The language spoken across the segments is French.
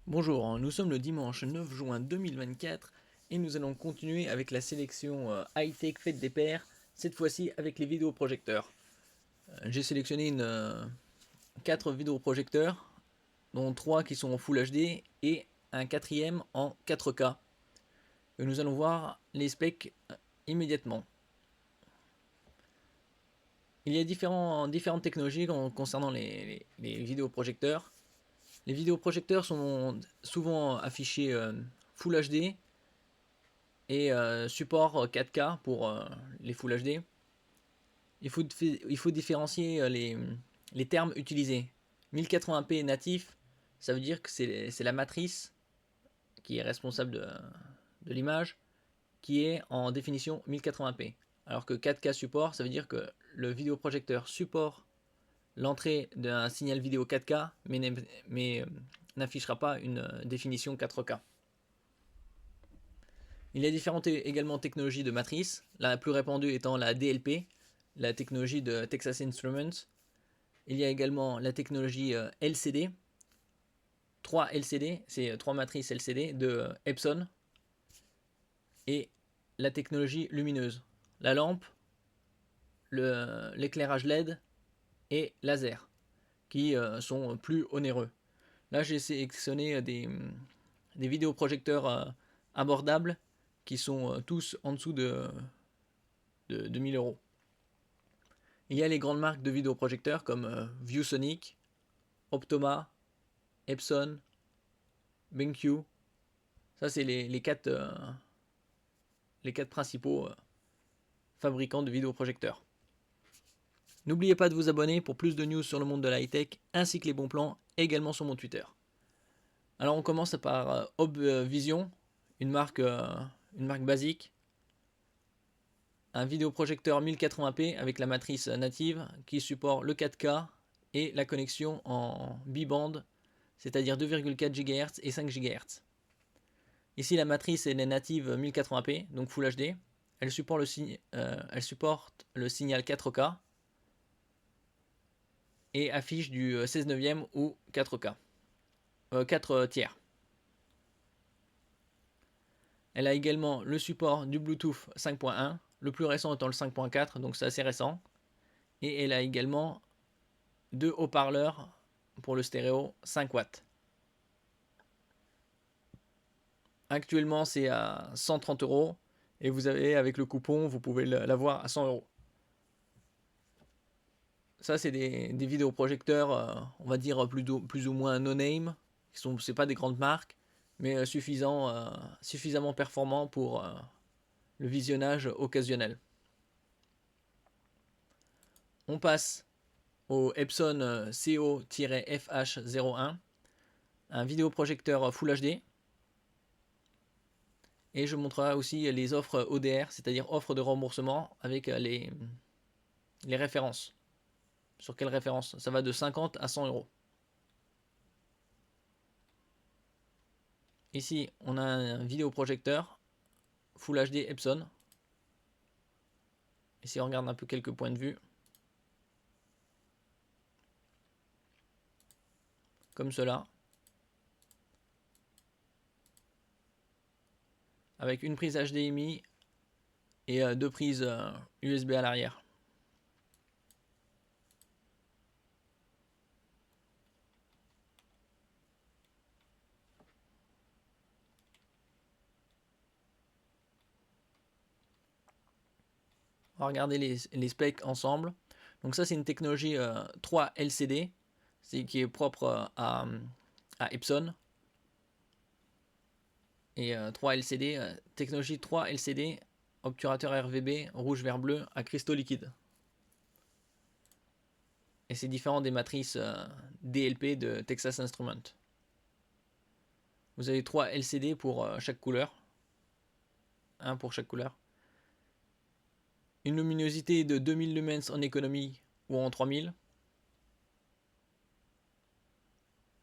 Bonjour, nous sommes le dimanche 9 juin 2024 et nous allons continuer avec la sélection high-tech fête des pairs, cette fois-ci avec les vidéoprojecteurs. J'ai sélectionné 4 vidéoprojecteurs, dont 3 qui sont en Full HD et un quatrième en 4K. Et nous allons voir les specs immédiatement. Il y a différentes technologies concernant les vidéoprojecteurs. Les vidéoprojecteurs sont souvent affichés Full HD et support 4K pour les Full HD. Il faut différencier les termes utilisés. 1080p natif, ça veut dire que c'est la matrice qui est responsable de l'image qui est en définition 1080p. Alors que 4K support, ça veut dire que le vidéoprojecteur supporte l'entrée d'un signal vidéo 4K, mais n'affichera pas une définition 4K. Il y a différentes également technologies de matrice, la plus répandue étant la DLP, la technologie de Texas Instruments. Il y a également la technologie LCD, 3 LCD, c'est 3 matrices LCD de Epson, et la technologie lumineuse, la lampe, l'éclairage LED et laser, qui sont plus onéreux. Là, j'ai sélectionné des vidéoprojecteurs abordables qui sont tous en dessous de 1000 euros. Il y a les grandes marques de vidéoprojecteurs comme ViewSonic, Optoma, Epson, BenQ. Ça, c'est les quatre principaux fabricants de vidéoprojecteurs. N'oubliez pas de vous abonner pour plus de news sur le monde de la high-tech ainsi que les bons plans également sur mon Twitter. Alors on commence par Obvision, une marque basique. Un vidéoprojecteur 1080p avec la matrice native qui supporte le 4K et la connexion en bi-band, c'est-à-dire 2,4 GHz et 5 GHz. Ici la matrice est native 1080p, donc Full HD. Elle supporte le signal 4K et affiche du 16 neuvième ou 4K. 4 tiers. Elle a également le support du Bluetooth 5.1, le plus récent étant le 5.4, donc c'est assez récent. Et elle a également 2 haut-parleurs pour le stéréo 5 watts. Actuellement c'est à 130 euros et vous avez avec le coupon vous pouvez l'avoir à 100 euros. Ça c'est des vidéoprojecteurs on va dire plus ou moins no name, c'est pas des grandes marques mais suffisamment performants pour le visionnage occasionnel. On passe au Epson CO-FH01, un vidéoprojecteur Full HD. Et je montrerai aussi les offres ODR, c'est-à-dire offres de remboursement avec les références. Sur quelle référence? Ça va de 50 à 100 euros. Ici, on a un vidéoprojecteur Full HD Epson. Ici, on regarde un peu quelques points de vue. Comme cela. Avec une prise HDMI et 2 prises USB à l'arrière. On va regarder les specs ensemble. Donc ça c'est une technologie 3 LCD, qui est propre à Epson. Et 3 LCD, technologie 3 LCD, obturateur RVB, rouge vert bleu à cristaux liquides. Et c'est différent des matrices DLP de Texas Instruments. Vous avez 3 LCD pour chaque couleur. Un pour chaque couleur. Une luminosité de 2000 lumens en économie ou en 3000.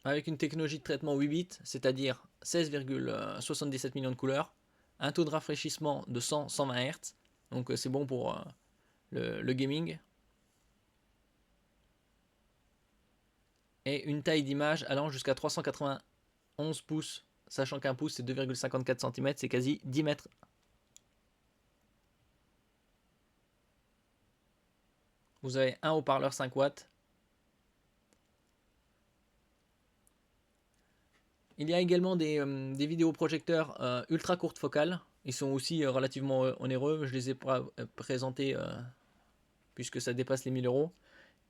Avec une technologie de traitement 8 bits, c'est-à-dire 16,77 millions de couleurs. Un taux de rafraîchissement de 100-120 Hz. Donc c'est bon pour le gaming. Et une taille d'image allant jusqu'à 380 11 pouces, sachant qu'un pouce c'est 2,54 cm, c'est quasi 10 mètres. Vous avez un haut-parleur 5 watts. Il y a également des vidéoprojecteurs ultra courte focale. Ils sont aussi relativement onéreux. Je les ai présentés puisque ça dépasse les 1000 euros.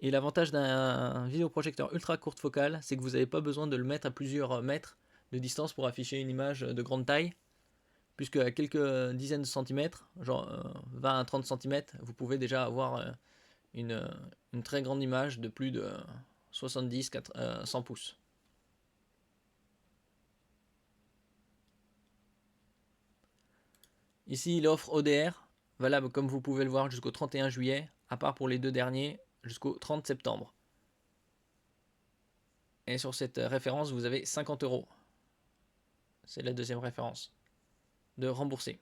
Et l'avantage d'un vidéoprojecteur ultra courte focale, c'est que vous n'avez pas besoin de le mettre à plusieurs mètres de distance pour afficher une image de grande taille. Puisque à quelques dizaines de centimètres, genre 20 à 30 centimètres, vous pouvez déjà avoir une très grande image de plus de 70, 100 pouces. Ici, l'offre ODR, valable comme vous pouvez le voir jusqu'au 31 juillet, à part pour les deux derniers, jusqu'au 30 septembre. Et sur cette référence, vous avez 50 euros. C'est la deuxième référence de rembourser.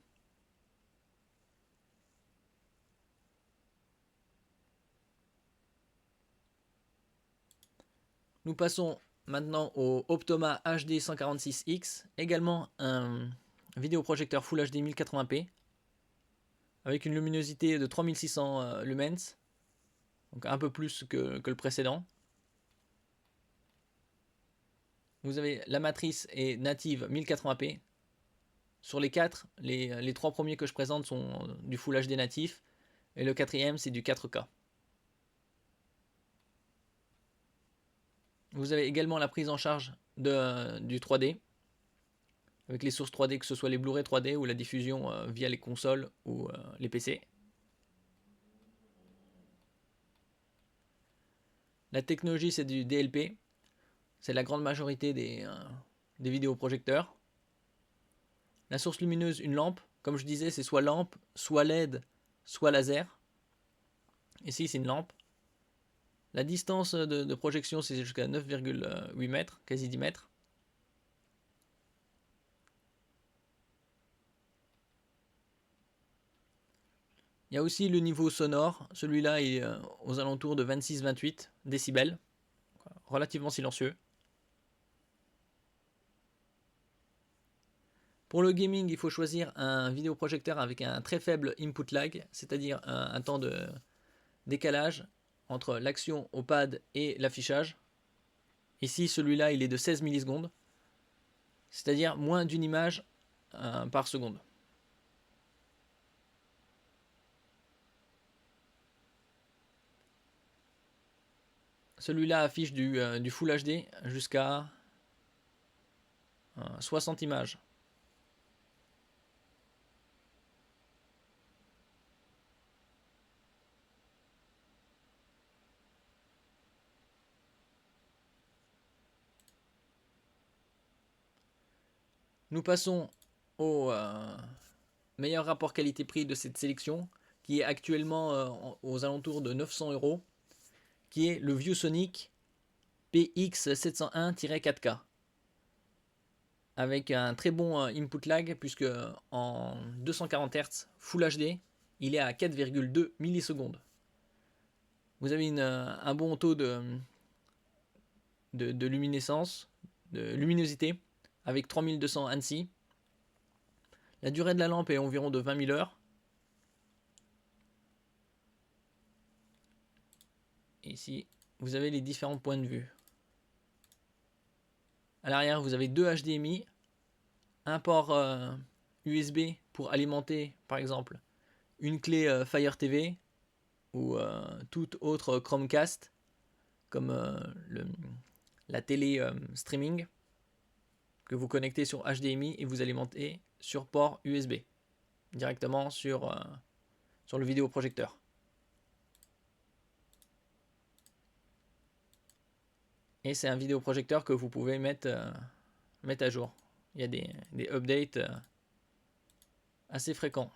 Nous passons maintenant au Optoma HD 146X, également un vidéoprojecteur Full HD 1080p, avec une luminosité de 3600 lumens, donc un peu plus que le précédent. Vous avez la matrice est native 1080p. Sur les 4, les 3 premiers que je présente sont du Full HD natif, et le quatrième c'est du 4K. Vous avez également la prise en charge du 3D, avec les sources 3D, que ce soit les Blu-ray 3D ou la diffusion via les consoles ou les PC. La technologie c'est du DLP, c'est la grande majorité des vidéoprojecteurs. La source lumineuse, une lampe, comme je disais c'est soit lampe, soit LED, soit laser. Ici c'est une lampe. La distance de projection c'est jusqu'à 9,8 mètres, quasi 10 mètres. Il y a aussi le niveau sonore, celui-là est aux alentours de 26-28 décibels, relativement silencieux. Pour le gaming, il faut choisir un vidéoprojecteur avec un très faible input lag, c'est-à-dire un temps de décalage entre l'action au pad et l'affichage. Ici, celui-là, il est de 16 millisecondes, c'est-à-dire moins d'une image par seconde. Celui-là affiche du Full HD jusqu'à 60 images. Nous passons au meilleur rapport qualité-prix de cette sélection, qui est actuellement aux alentours de 900 euros, qui est le ViewSonic PX701-4K, avec un très bon input lag, puisque en 240 Hz Full HD, il est à 4,2 millisecondes. Vous avez un bon taux de luminescence, de luminosité, avec 3200 ANSI. La durée de la lampe est environ de 20 000 heures. Et ici, vous avez les différents points de vue. À l'arrière, vous avez deux HDMI, un port USB pour alimenter, par exemple, une clé Fire TV ou toute autre Chromecast, comme la télé streaming, que vous connectez sur HDMI et vous alimentez sur port USB, directement sur le vidéoprojecteur. Et c'est un vidéoprojecteur que vous pouvez mettre à jour. Il y a des updates assez fréquents.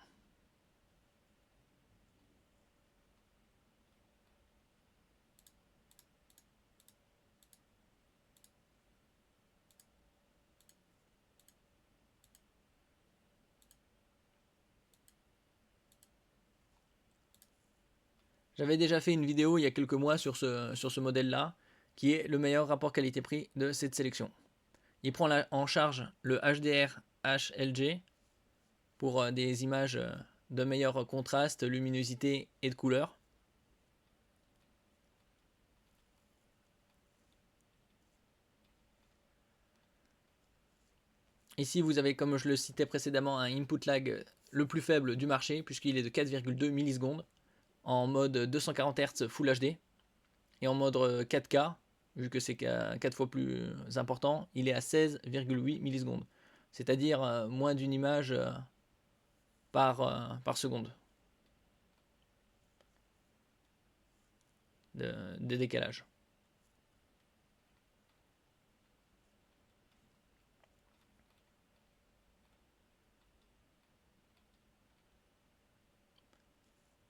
J'avais déjà fait une vidéo il y a quelques mois sur ce modèle-là, qui est le meilleur rapport qualité-prix de cette sélection. Il prend en charge le HDR HLG pour des images de meilleur contraste, luminosité et de couleur. Ici, vous avez, comme je le citais précédemment, un input lag le plus faible du marché, puisqu'il est de 4,2 millisecondes, en mode 240 Hz Full HD, et en mode 4K, vu que c'est 4 fois plus important, il est à 16,8 millisecondes, c'est-à-dire moins d'une image par seconde de décalage.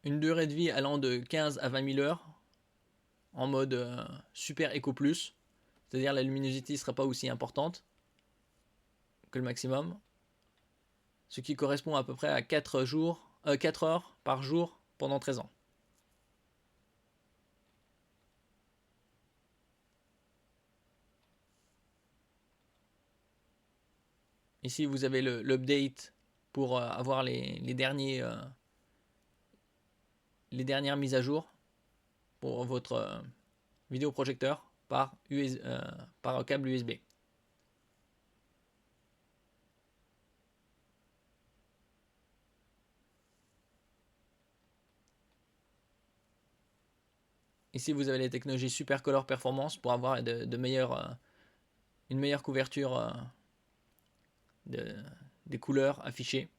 Une durée de vie allant de 15 à 20 000 heures en mode Super Eco Plus, c'est-à-dire la luminosité ne sera pas aussi importante que le maximum, ce qui correspond à peu près à 4 heures par jour pendant 13 ans. Ici, vous avez l'update pour avoir les dernières mises à jour pour votre vidéoprojecteur par câble USB. Ici, vous avez les technologies Super Color Performance pour avoir une meilleure couverture des couleurs affichées,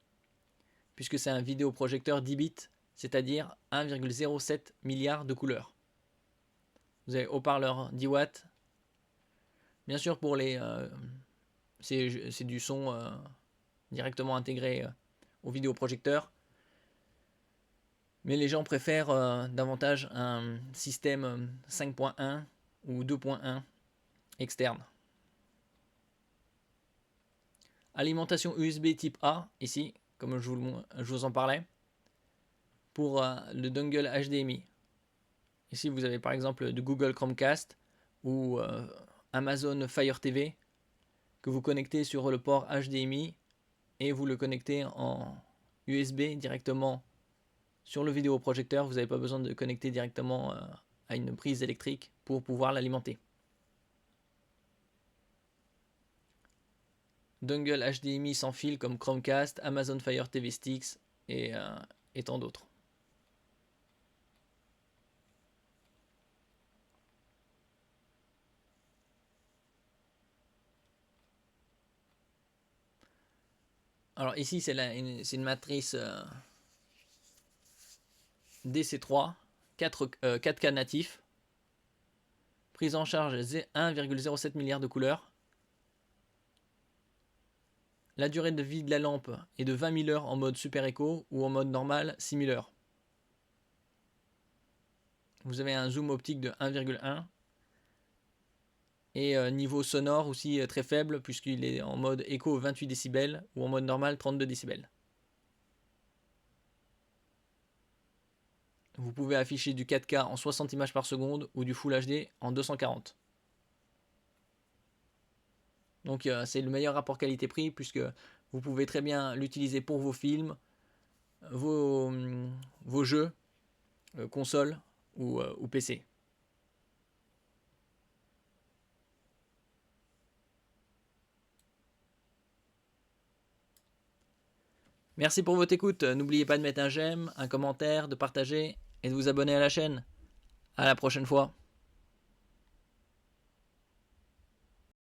puisque c'est un vidéoprojecteur 10 bits, c'est-à-dire 1,07 milliard de couleurs. Vous avez haut-parleur 10 watts. Bien sûr, pour c'est du son directement intégré au vidéoprojecteur. Mais les gens préfèrent davantage un système 5.1 ou 2.1 externe. Alimentation USB type A, ici, comme je vous en parlais, pour le dongle HDMI. Ici, vous avez par exemple de Google Chromecast ou Amazon Fire TV que vous connectez sur le port HDMI et vous le connectez en USB directement sur le vidéoprojecteur. Vous n'avez pas besoin de connecter directement à une prise électrique pour pouvoir l'alimenter. Dongle HDMI sans fil comme Chromecast, Amazon Fire TV Sticks et tant d'autres. Alors ici c'est une matrice DC3 4K natif, prise en charge 1,07 milliard de couleurs. La durée de vie de la lampe est de 20 000 heures en mode Super Eco ou en mode normal 6 000 heures. Vous avez un zoom optique de 1,1 et niveau sonore aussi très faible puisqu'il est en mode Eco 28 décibels ou en mode normal 32 décibels. Vous pouvez afficher du 4K en 60 images par seconde ou du Full HD en 240. Donc c'est le meilleur rapport qualité-prix puisque vous pouvez très bien l'utiliser pour vos films, vos jeux, consoles ou PC. Merci pour votre écoute. N'oubliez pas de mettre un j'aime, un commentaire, de partager et de vous abonner à la chaîne. À la prochaine fois.